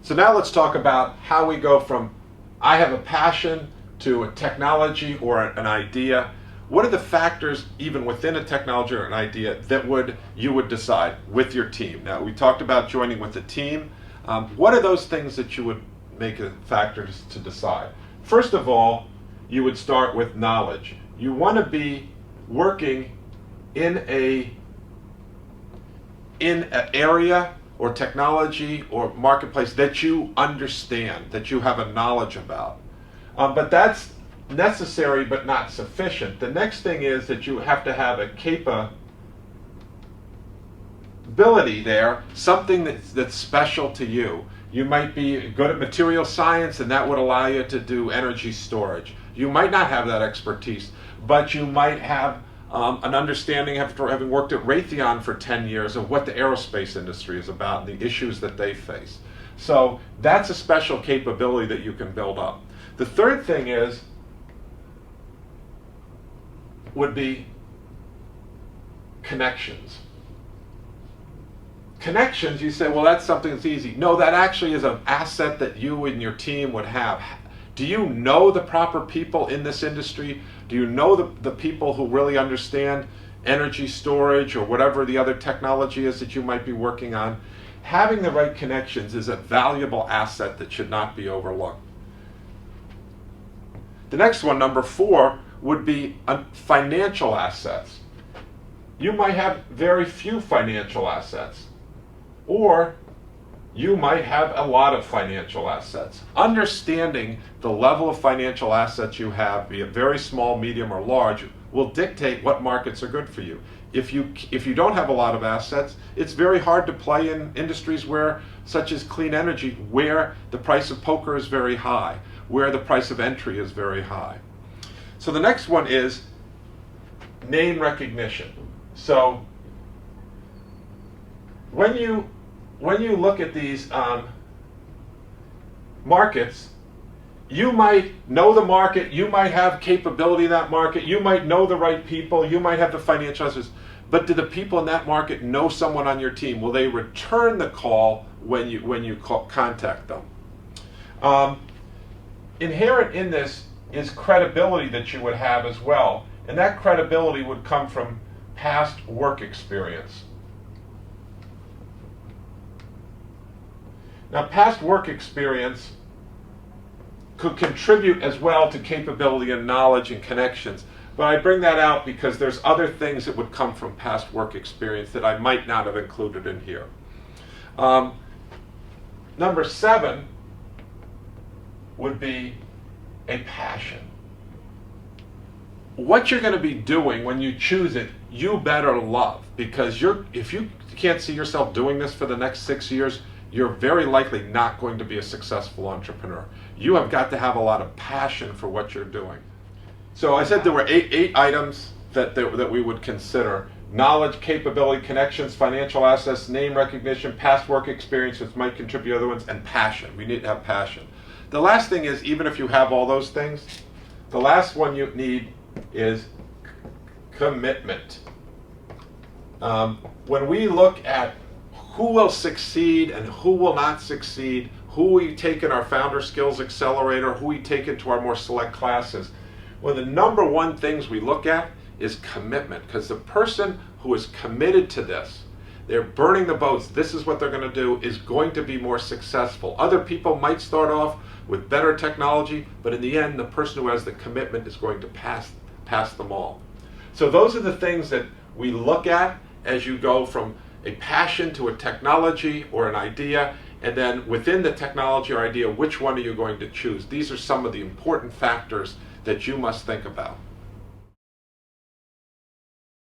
So now let's talk about how we go from I have a passion to a technology or an idea. What are the factors even within a technology or an idea that you would decide with your team? Now we talked about joining with a team. What are those things that you would make a factor to decide? First of all, you would start with knowledge. You want to be working in an area or technology or marketplace that you understand, that you have a knowledge about. But that's necessary but not sufficient. The next thing is that you have to have a capability there, something that's special to you. You might be good at material science, and that would allow you to do energy storage. You might not have that expertise, but you might have an understanding after having worked at Raytheon for 10 years of what the aerospace industry is about and the issues that they face. So that's a special capability that you can build up. The third thing would be connections. Connections, you say, well, that's something that's easy. No, that actually is an asset that you and your team would have. Do you know the proper people in this industry? Do you know the people who really understand energy storage or whatever the other technology is that you might be working on? Having the right connections is a valuable asset that should not be overlooked. The next one, number 4, would be financial assets. You might have very few financial assets, or you might have a lot of financial assets. Understanding the level of financial assets you have, be it very small, medium, or large, will dictate what markets are good for you. If you don't have a lot of assets, it's very hard to play in industries such as clean energy, where the price of poker is very high, where the price of entry is very high. So the next one is name recognition. So when you look at these markets, you might know the market, you might have capability in that market, you might know the right people, you might have the financial assets, but do the people in that market know someone on your team? Will they return the call when you contact them? Inherent in this is credibility that you would have as well, and that credibility would come from past work experience. Now, past work experience could contribute as well to capability and knowledge and connections, but I bring that out because there's other things that would come from past work experience that I might not have included in here. Number 7 would be a passion. What you're going to be doing when you choose it, you better love, because if you can't see yourself doing this for the next 6 years, you're very likely not going to be a successful entrepreneur. You have got to have a lot of passion for what you're doing. So I said there were eight items that we would consider: knowledge, capability, connections, financial assets, name recognition, past work experience, which might contribute to other ones, and passion. We need to have passion. The last thing is, even if you have all those things, the last one you need is commitment. When we look at who will succeed and who will not succeed, who we take in our Founder Skills Accelerator, who we take into our more select classes, one of the number one things we look at is commitment, because the person who is committed to this, they're burning the boats, this is what they're going to do, is going to be more successful. Other people might start off with better technology, but in the end, the person who has the commitment is going to pass them all. So those are the things that we look at as you go from a passion to a technology or an idea, and then within the technology or idea, which one are you going to choose? These are some of the important factors that you must think about.